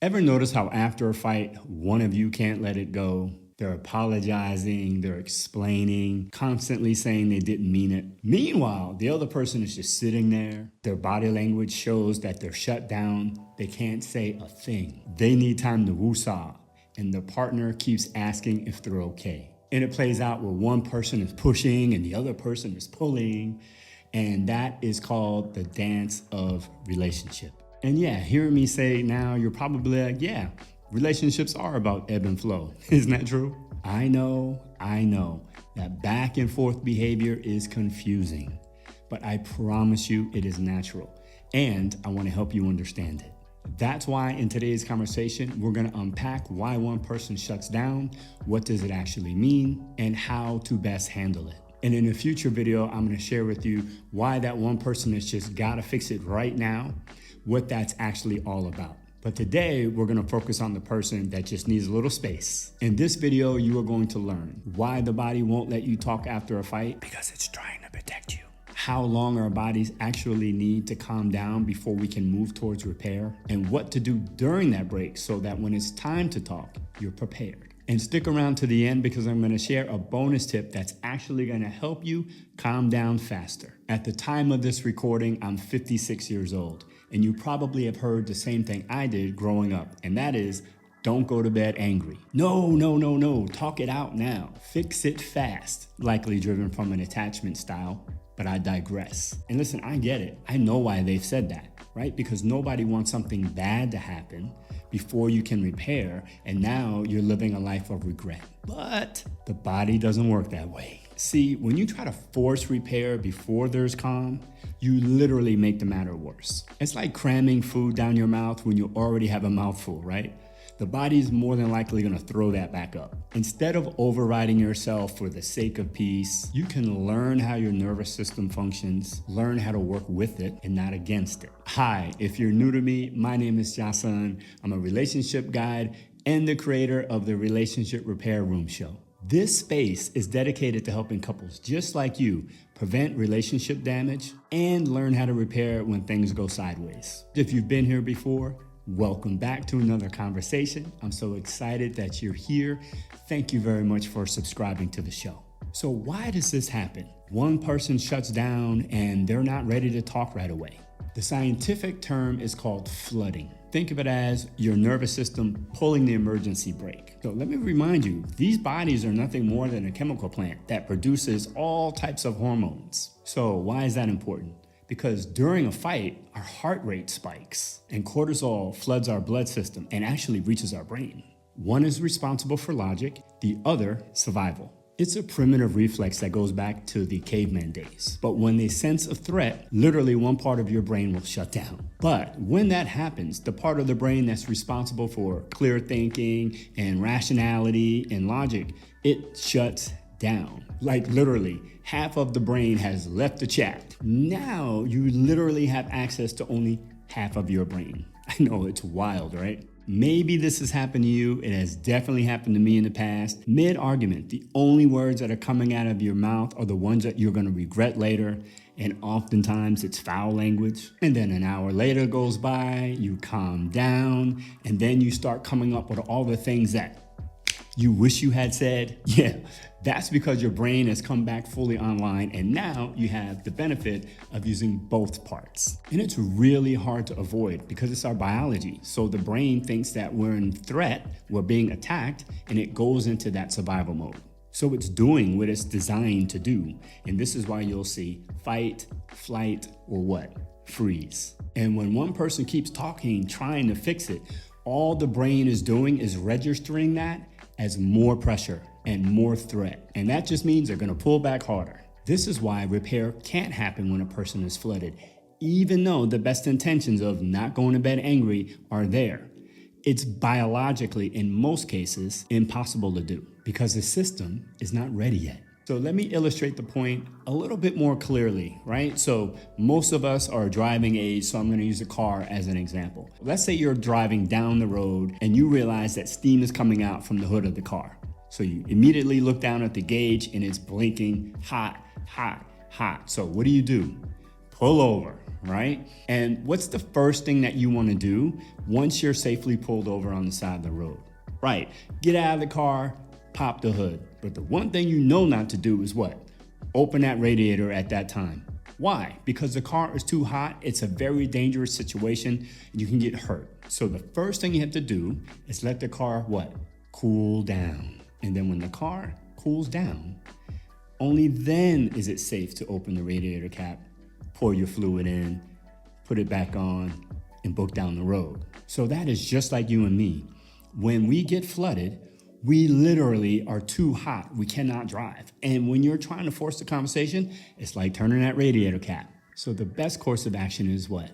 Ever notice how after a fight, one of you can't let it go? They're apologizing, they're explaining, constantly saying they didn't mean it. Meanwhile, the other person is just sitting there. Their body language shows that they're shut down. They can't say a thing. They need time to woosah, and their partner keeps asking if they're okay. And it plays out where one person is pushing and the other person is pulling, and that is called the dance of relationship. And yeah, hearing me say it now, you're probably like, yeah, relationships are about ebb and flow. Isn't that true? I know that back and forth behavior is confusing, but I promise you it is natural. And I want to help you understand it. That's why in today's conversation, we're going to unpack why one person shuts down, what does it actually mean, and how to best handle it. And in a future video, I'm going to share with you why that one person has just got to fix it right now, what that's actually all about. But today, we're going to focus on the person that just needs a little space. In this video, you are going to learn why the body won't let you talk after a fight, because it's trying to protect you. How long our bodies actually need to calm down before we can move towards repair, and what to do during that break so that when it's time to talk, you're prepared. And stick around to the end because I'm going to share a bonus tip that's actually going to help you calm down faster. At the time of this recording, I'm 56 years old, and you probably have heard the same thing I did growing up, and that is, don't go to bed angry. No, talk it out now. Fix it fast, likely driven from an attachment style, but I digress. And listen, I get it. I know why they've said that, right? Because nobody wants something bad to happen before you can repair, and now you're living a life of regret. But the body doesn't work that way. See, when you try to force repair before there's calm, you literally make the matter worse. It's like cramming food down your mouth when you already have a mouthful, right? The body's more than likely gonna throw that back up. Instead of overriding yourself for the sake of peace, you can learn how your nervous system functions, learn how to work with it and not against it. Hi, if you're new to me, my name is JahSun. I'm a relationship guide and the creator of the Relationship Repair Room Show. This space is dedicated to helping couples just like you prevent relationship damage and learn how to repair when things go sideways. If you've been here before, welcome back to another conversation. I'm so excited that you're here. Thank you very much for subscribing to the show. So why does this happen? One person shuts down and they're not ready to talk right away. The scientific term is called flooding. Think of it as your nervous system pulling the emergency brake. So let me remind you, these bodies are nothing more than a chemical plant that produces all types of hormones. So why is that important? Because during a fight, our heart rate spikes and cortisol floods our blood system and actually reaches our brain. One is responsible for logic, the other survival. It's a primitive reflex that goes back to the caveman days. But when they sense a threat, literally one part of your brain will shut down. But when that happens, the part of the brain that's responsible for clear thinking and rationality and logic, it shuts down. Like literally, half of the brain has left the chat. Now you literally have access to only half of your brain. I know, it's wild, right? Maybe this has happened to you. It has definitely happened to me in the past. Mid-argument, the only words that are coming out of your mouth are the ones that you're going to regret later. And oftentimes it's foul language. And then an hour later goes by, you calm down, and then you start coming up with all the things that you wish you had said. Yeah, that's because your brain has come back fully online and now you have the benefit of using both parts. And it's really hard to avoid because it's our biology. So the brain thinks that we're in threat, we're being attacked, and it goes into that survival mode. So it's doing what it's designed to do. And this is why you'll see fight, flight, or what? Freeze. And when one person keeps talking, trying to fix it, all the brain is doing is registering that as more pressure and more threat. And that just means they're gonna pull back harder. This is why repair can't happen when a person is flooded, even though the best intentions of not going to bed angry are there. It's biologically, in most cases, impossible to do because the system is not ready yet. So let me illustrate the point a little bit more clearly, right? So most of us are driving age, so I'm gonna use a car as an example. Let's say you're driving down the road and you realize that steam is coming out from the hood of the car. So you immediately look down at the gauge and it's blinking hot, hot, hot. So what do? Pull over, right? And what's the first thing that you want to do once you're safely pulled over on the side of the road? Right, get out of the car, pop the hood. But the one thing you know not to do is what? Open that radiator at that time. Why? Because the car is too hot. It's a very dangerous situation and you can get hurt. So the first thing you have to do is let the car what? Cool down. And then when the car cools down, only then is it safe to open the radiator cap, pour your fluid in, put it back on, and book down the road. So that is just like you and me. When we get flooded, we literally are too hot. We cannot drive. And when you're trying to force the conversation, it's like turning that radiator cap. So the best course of action is what?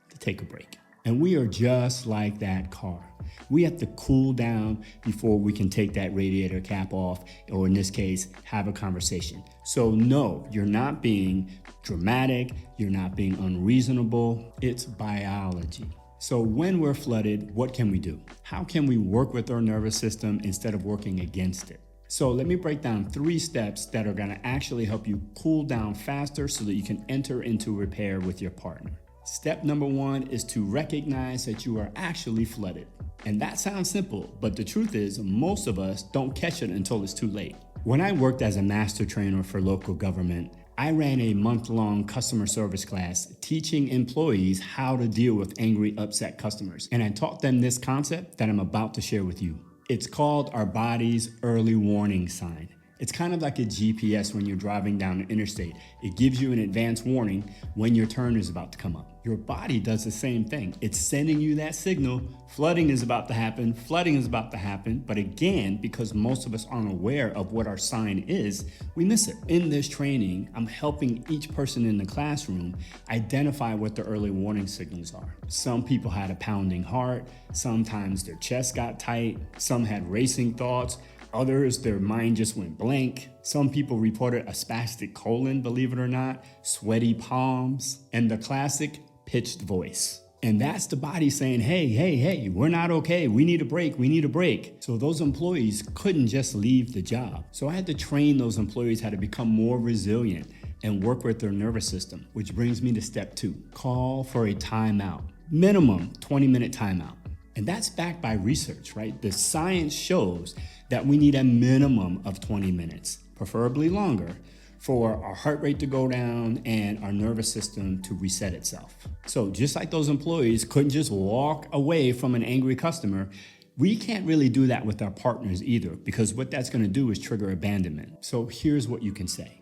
To take a break. And we are just like that car. We have to cool down before we can take that radiator cap off, or in this case, have a conversation. So no, you're not being dramatic. You're not being unreasonable. It's biology. So when we're flooded, what can we do? How can we work with our nervous system instead of working against it? So let me break down 3 steps that are gonna actually help you cool down faster so that you can enter into repair with your partner. Step number 1 is to recognize that you are actually flooded. And that sounds simple, but the truth is most of us don't catch it until it's too late. When I worked as a master trainer for local government, I ran a month-long customer service class teaching employees how to deal with angry, upset customers. And I taught them this concept that I'm about to share with you. It's called our body's early warning sign. It's kind of like a GPS when you're driving down the interstate. It gives you an advance warning when your turn is about to come up. Your body does the same thing. It's sending you that signal. Flooding is about to happen. Flooding is about to happen. But again, because most of us aren't aware of what our sign is, we miss it. In this training, I'm helping each person in the classroom identify what the early warning signals are. Some people had a pounding heart. Sometimes their chest got tight. Some had racing thoughts. Others, their mind just went blank. Some people reported a spastic colon, believe it or not, sweaty palms, and the classic pitched voice. And that's the body saying, hey, we're not okay. We need a break. We need a break. So those employees couldn't just leave the job. So I had to train those employees how to become more resilient and work with their nervous system, which brings me to step 2. Call for a timeout. Minimum 20-minute timeout. And that's backed by research, right? The science shows that we need a minimum of 20 minutes, preferably longer, for our heart rate to go down and our nervous system to reset itself. So just like those employees couldn't just walk away from an angry customer, we can't really do that with our partners either, because what that's gonna do is trigger abandonment. So here's what you can say.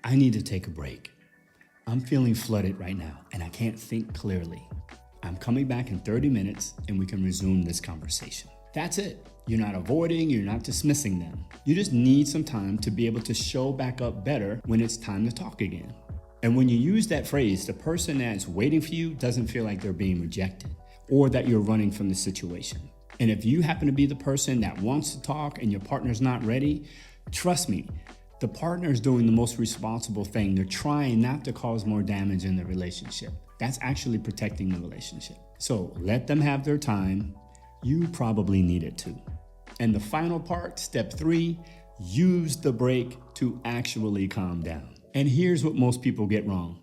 I need to take a break. I'm feeling flooded right now and I can't think clearly. I'm coming back in 30 minutes and we can resume this conversation. That's it. You're not avoiding, you're not dismissing them. You just need some time to be able to show back up better when it's time to talk again. And when you use that phrase, the person that's waiting for you doesn't feel like they're being rejected or that you're running from the situation. And if you happen to be the person that wants to talk and your partner's not ready, trust me, the partner is doing the most responsible thing. They're trying not to cause more damage in the relationship. That's actually protecting the relationship. So let them have their time. You probably need it too. And the final part, step 3, use the break to actually calm down. And here's what most people get wrong.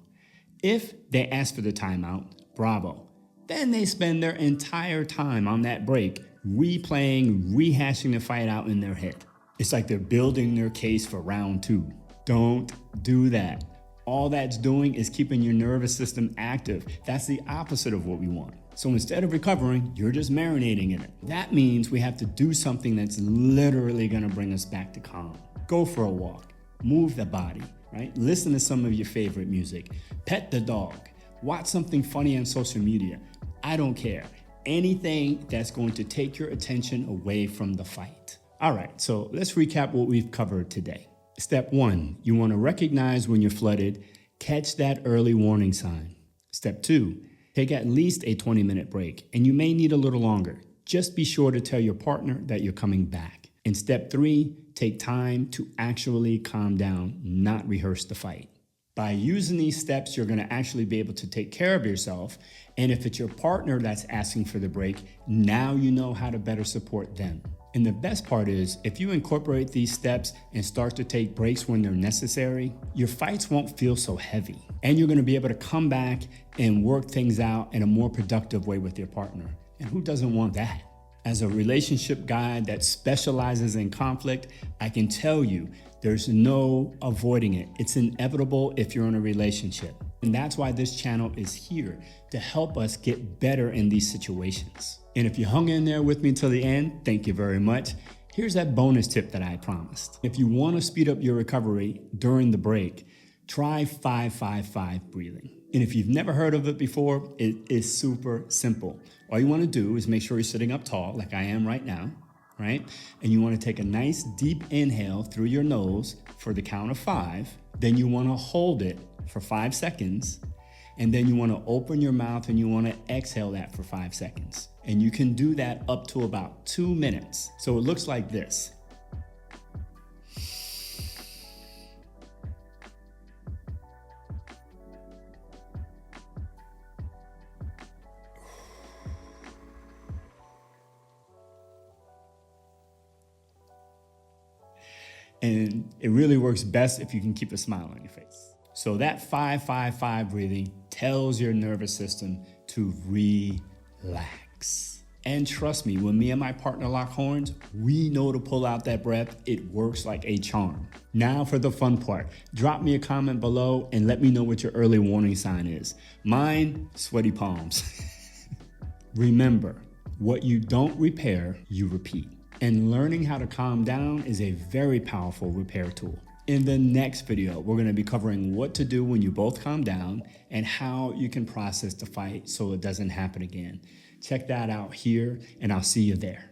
If they ask for the timeout, bravo. Then they spend their entire time on that break replaying, rehashing the fight out in their head. It's like they're building their case for round 2. Don't do that. All that's doing is keeping your nervous system active. That's the opposite of what we want. So instead of recovering, you're just marinating in it. That means we have to do something that's literally gonna bring us back to calm. Go for a walk, move the body, right? Listen to some of your favorite music, pet the dog, watch something funny on social media. I don't care. Anything that's going to take your attention away from the fight. All right, so let's recap what we've covered today. Step 1, you want to recognize when you're flooded, catch that early warning sign. Step 2, take at least a 20-minute break, and you may need a little longer. Just be sure to tell your partner that you're coming back. And step 3, take time to actually calm down, not rehearse the fight. By using these steps, you're going to actually be able to take care of yourself. And if it's your partner that's asking for the break, now you know how to better support them. And the best part is, if you incorporate these steps and start to take breaks when they're necessary, your fights won't feel so heavy. And you're gonna be able to come back and work things out in a more productive way with your partner. And who doesn't want that? As a relationship guide that specializes in conflict, I can tell you there's no avoiding it. It's inevitable if you're in a relationship. And that's why this channel is here, to help us get better in these situations. And if you hung in there with me till the end, thank you very much. Here's that bonus tip that I promised. If you want to speed up your recovery during the break, try 5-5-5 breathing. And if you've never heard of it before, it is super simple. All you want to do is make sure you're sitting up tall, like I am right now, right? And you want to take a nice deep inhale through your nose for the count of 5. Then you want to hold it for 5 seconds. And then you want to open your mouth and you want to exhale that for 5 seconds. And you can do that up to about 2 minutes. So it looks like this. And it really works best if you can keep a smile on your face. So that 5-5-5 breathing tells your nervous system to relax. And trust me, when me and my partner lock horns, we know to pull out that breath. It works like a charm. Now for the fun part. Drop me a comment below and let me know what your early warning sign is. Mine, sweaty palms. Remember, what you don't repair, you repeat. And learning how to calm down is a very powerful repair tool. In the next video, we're going to be covering what to do when you both calm down and how you can process the fight so it doesn't happen again. Check that out here, and I'll see you there.